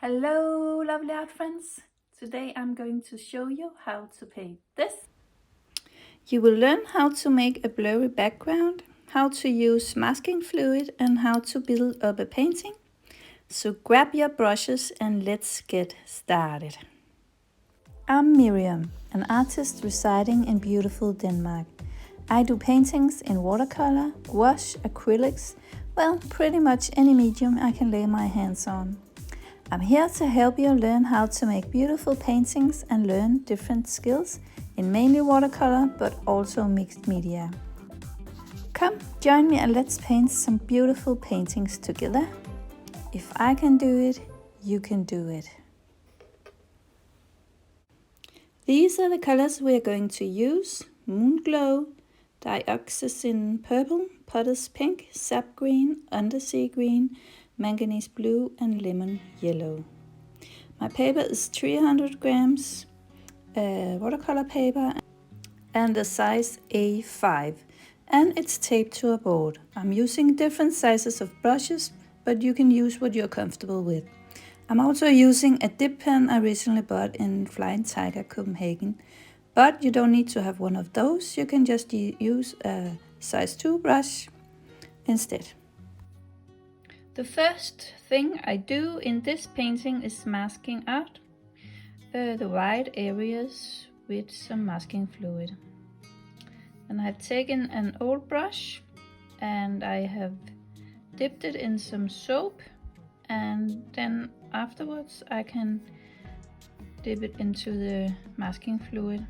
Hello lovely art friends! Today I'm going to show you how to paint this. You will learn how to make a blurry background, how to use masking fluid and how to build up a painting. So grab your brushes and let's get started. I'm Miriam, an artist residing in beautiful Denmark. I do paintings in watercolor, gouache, acrylics, well, pretty much any medium I can lay my hands on. I'm here to help you learn how to make beautiful paintings and learn different skills in mainly watercolor but also mixed media. Come, join me and let's paint some beautiful paintings together. If I can do it, you can do it. These are the colors we are going to use: Moonglow, Dioxazine purple, Potter's pink, sap green, Undersea green, Manganese blue and lemon yellow. My paper is 300 grams watercolor paper and the size A5, and it's taped to a board. I'm using different sizes of brushes, but you can use what you're comfortable with. I'm also using a dip pen I recently bought in Flying Tiger, Copenhagen, but you don't need to have one of those. You can just use a size 2 brush instead. The first thing I do in this painting is masking out the white areas with some masking fluid. And I've taken an old brush and I have dipped it in some soap, and then afterwards I can dip it into the masking fluid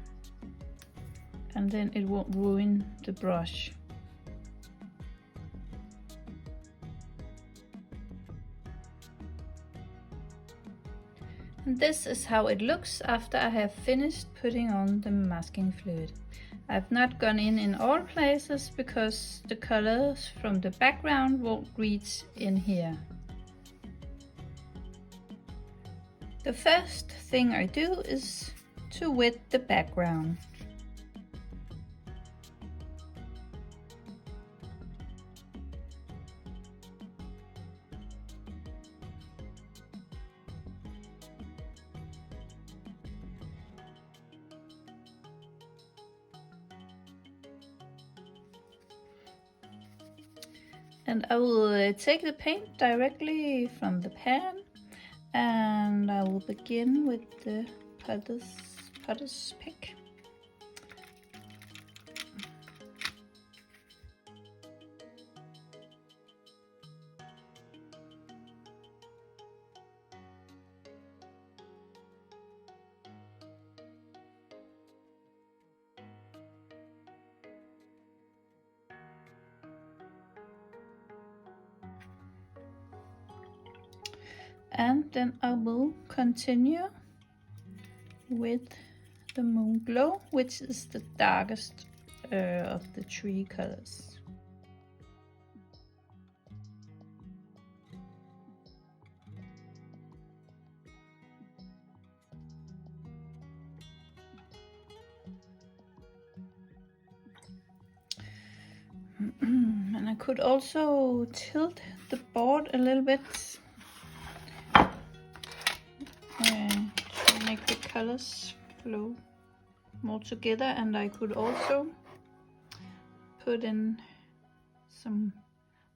and then it won't ruin the brush. And this is how it looks after I have finished putting on the masking fluid. I've not gone in all places because the colors from the background won't reach in here. The first thing I do is to wet the background. And I will take the paint directly from the pan, and I will begin with the Potter's pick. And then I will continue with the Moonglow, which is the darkest of the three colors. And I could also tilt the board a little bit to make the colors flow more together, and I could also put in some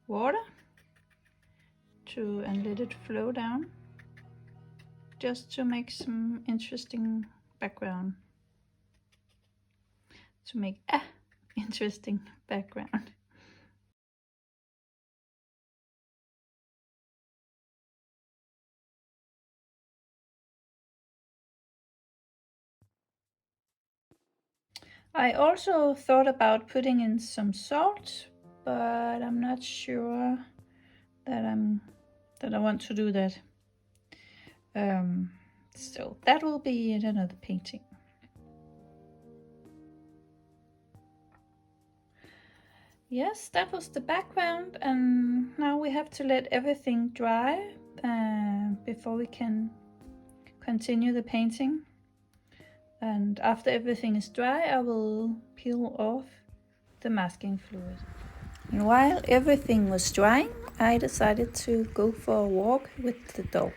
water and let it flow down, just to make some interesting background, to make a interesting background. I also thought about putting in some salt, but I'm not sure that I want to do that. So that will be in another painting. Yes, that was the background, and now we have to let everything dry before we can continue the painting. And after everything is dry, I will peel off the masking fluid. And while everything was drying, I decided to go for a walk with the dog.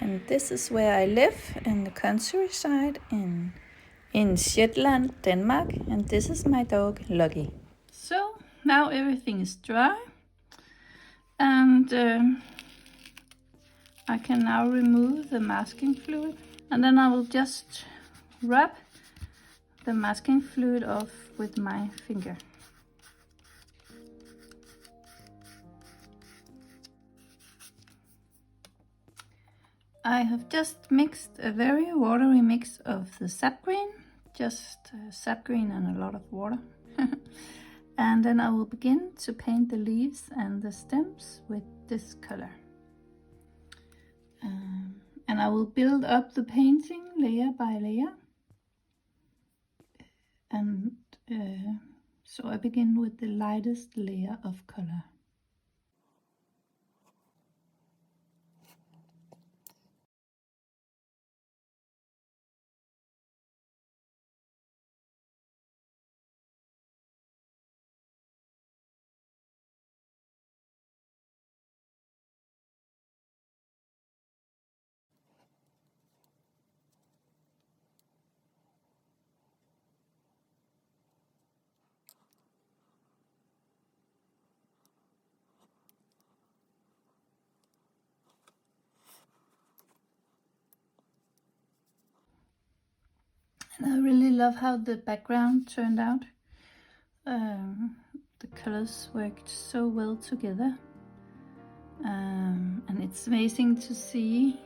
And this is where I live, in the countryside in Shetland, Denmark, and this is my dog Lucky. So now everything is dry, and I can now remove the masking fluid, and then I will just rub the masking fluid off with my finger. I have just mixed a very watery mix of the sap green, just sap green and a lot of water. And then I will begin to paint the leaves and the stems with this color. And I will build up the painting layer by layer. And so I begin with the lightest layer of color. And I really love how the background turned out. The colors worked so well together. And it's amazing to see.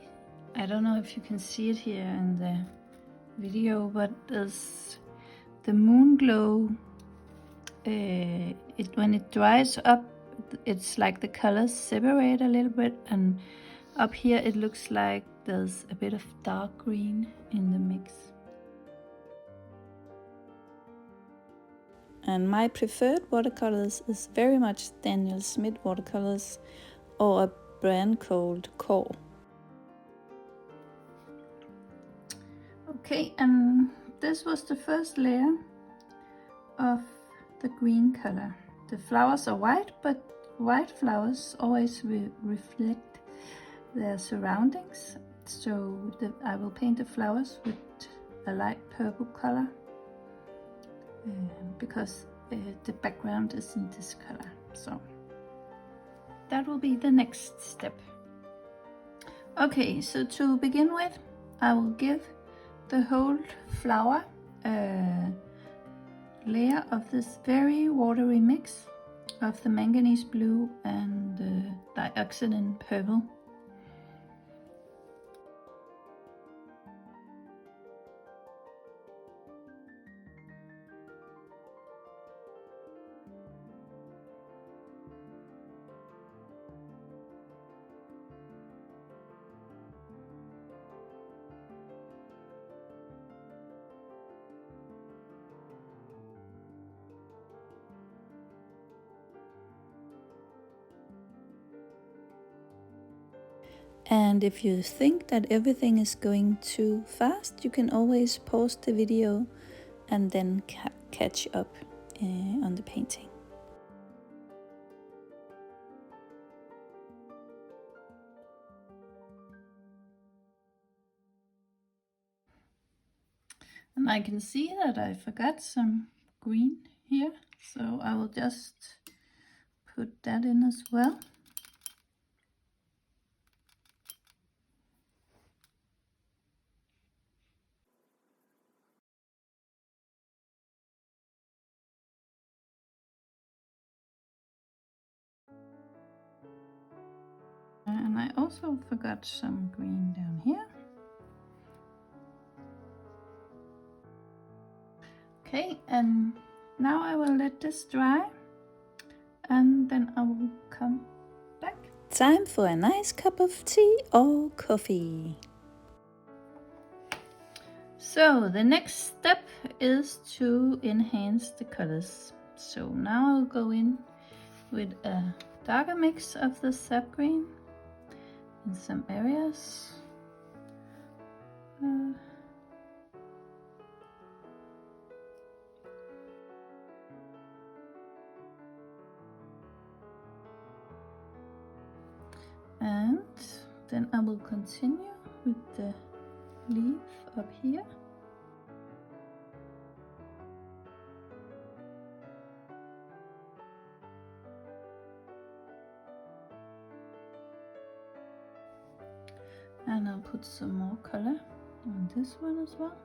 I don't know if you can see it here in the video, but there's the Moonglow. When it dries up, it's like the colors separate a little bit, and up here it looks like there's a bit of dark green in the mix. And my preferred watercolors is very much Daniel Smith watercolors, or a brand called Core. Okay, and this was the first layer of the green color. The flowers are white, but white flowers always reflect their surroundings. So I will paint the flowers with a light purple color because the background is in this color. So that will be the next step. Okay, so to begin with, I will give the whole flower a layer of this very watery mix of the manganese blue and the dioxazine purple. And if you think that everything is going too fast, you can always pause the video and then catch up on the painting. And I can see that I forgot some green here, so I will just put that in as well. And I also forgot some green down here. Okay, and now I will let this dry, and then I will come back. Time for a nice cup of tea or coffee. So the next step is to enhance the colors. So now I'll go in with a darker mix of the sap green in some areas. And then I will continue with the leaf up here. And I'll put some more color on this one as well.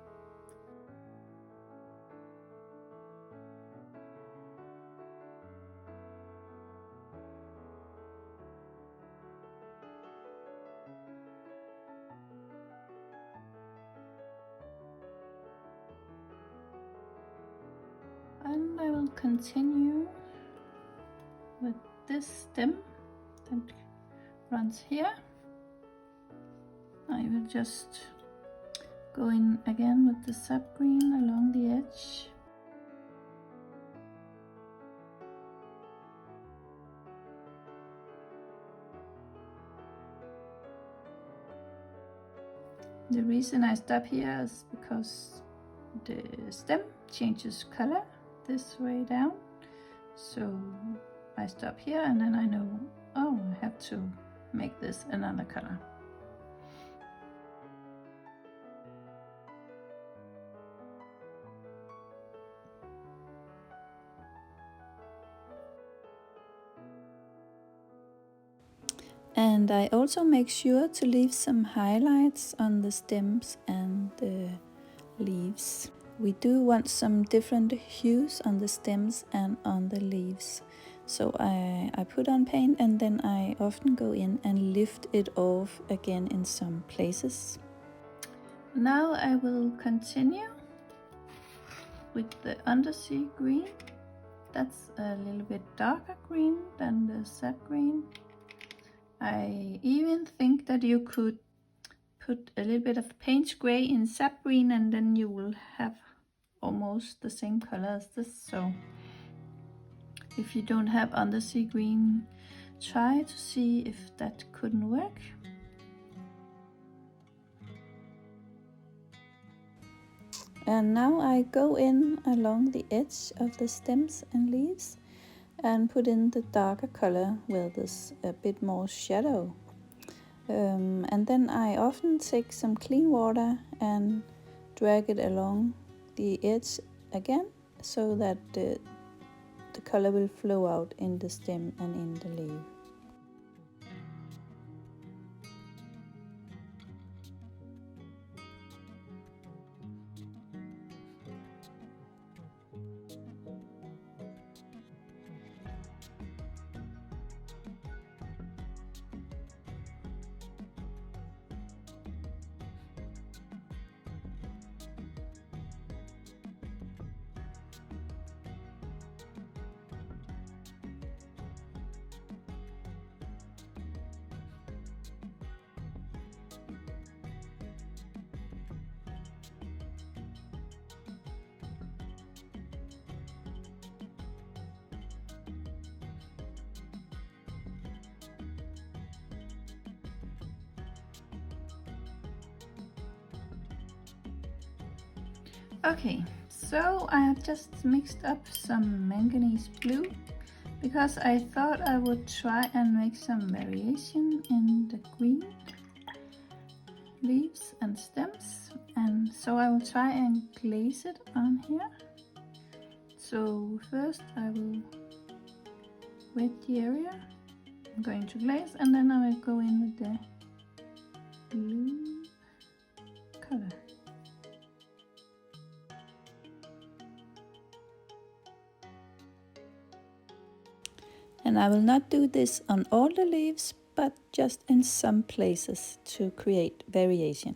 And I will continue with this stem that runs here. I will just go in again with the sap green along the edge. The reason I stop here is because the stem changes color this way down. So I stop here and then I know, oh, I have to make this another color. And I also make sure to leave some highlights on the stems and the leaves. We do want some different hues on the stems and on the leaves. So I put on paint and then I often go in and lift it off again in some places. Now I will continue with the Undersea green. That's a little bit darker green than the sap green. I even think that you could put a little bit of paint gray in sap green and then you will have almost the same color as this. So if you don't have Undersea green, try to see if that couldn't work. And now I go in along the edge of the stems and leaves and put in the darker color where there's a bit more shadow. And then I often take some clean water and drag it along the edge again so that the color will flow out in the stem and in the leaf. Okay, so I have just mixed up some manganese blue because I thought I would try and make some variation in the green leaves and stems, and so I will try and glaze it on here. So first I will wet the area. I'm going to glaze and then I will go in with the blue color. And I will not do this on all the leaves, but just in some places to create variation.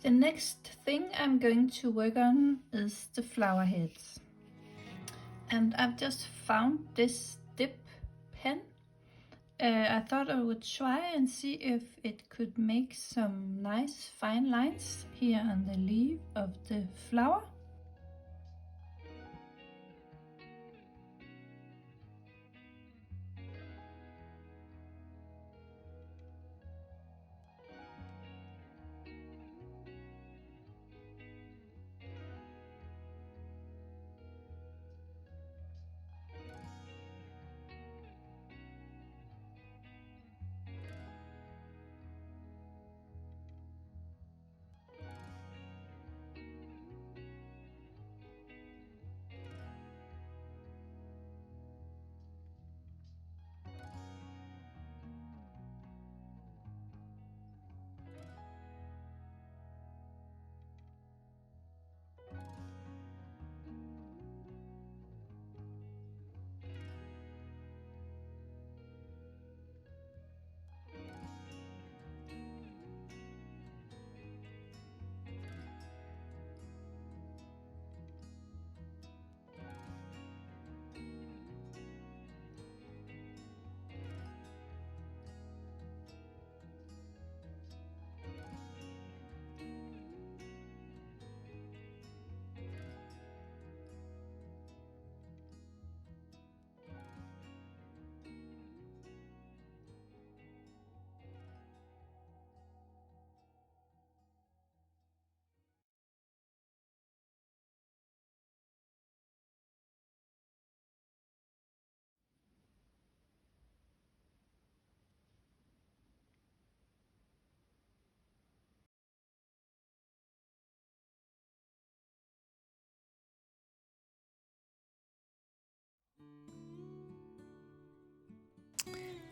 The next thing I'm going to work on is the flower heads. And I've just found this dip pen. I thought I would try and see if it could make some nice fine lines here on the leaf of the flower.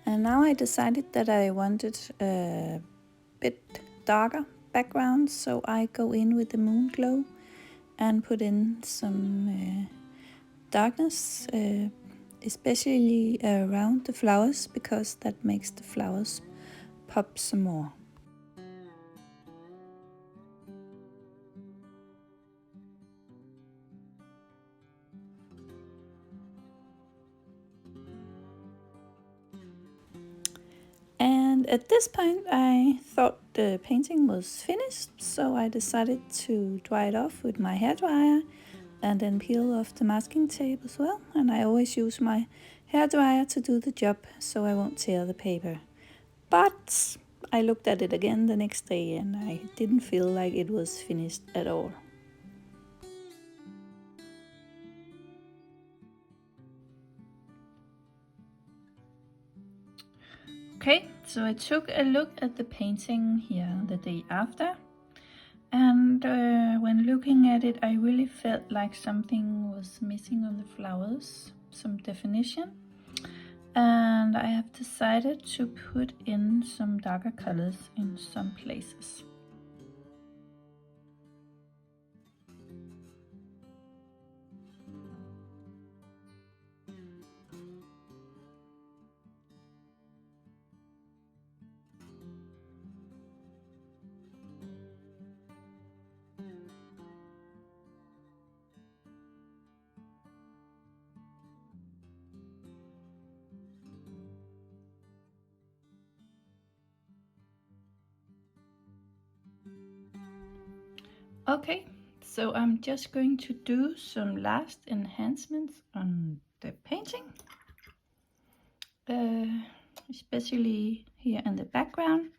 And now I decided that I wanted a bit darker background, so I go in with the Moonglow and put in some darkness, especially around the flowers, because that makes the flowers pop some more. And at this point I thought the painting was finished, so I decided to dry it off with my hairdryer and then peel off the masking tape as well. And I always use my hairdryer to do the job so I won't tear the paper. But I looked at it again the next day and I didn't feel like it was finished at all. Okay, so I took a look at the painting here the day after, and when looking at it I really felt like something was missing on the flowers, some definition, and I have decided to put in some darker colors in some places. Okay, so I'm just going to do some last enhancements on the painting, especially here in the background.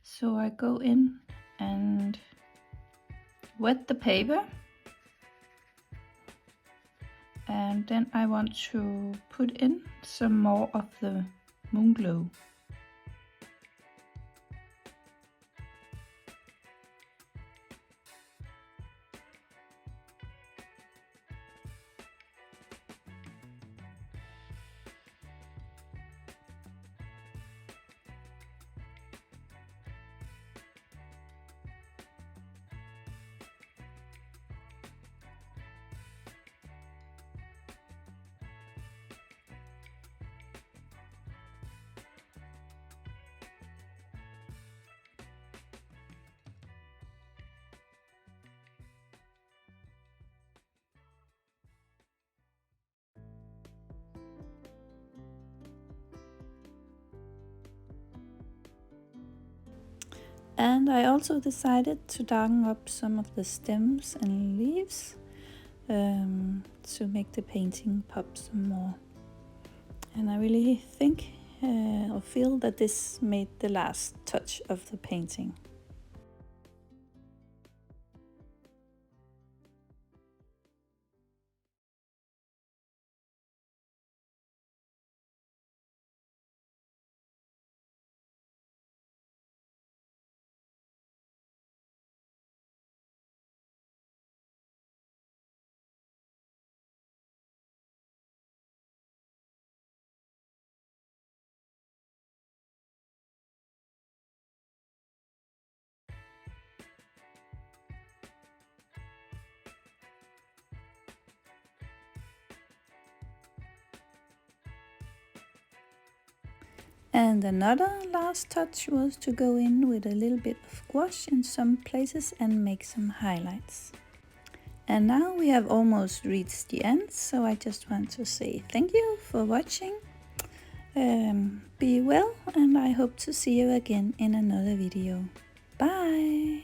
So I go in and wet the paper, and then I want to put in some more of the Moonglow. And I also decided to darken up some of the stems and leaves to make the painting pop some more. And I really think or feel that this made the last touch of the painting. And another last touch was to go in with a little bit of gouache in some places and make some highlights. And now we have almost reached the end, so I just want to say thank you for watching. Be well, and I hope to see you again in another video. Bye!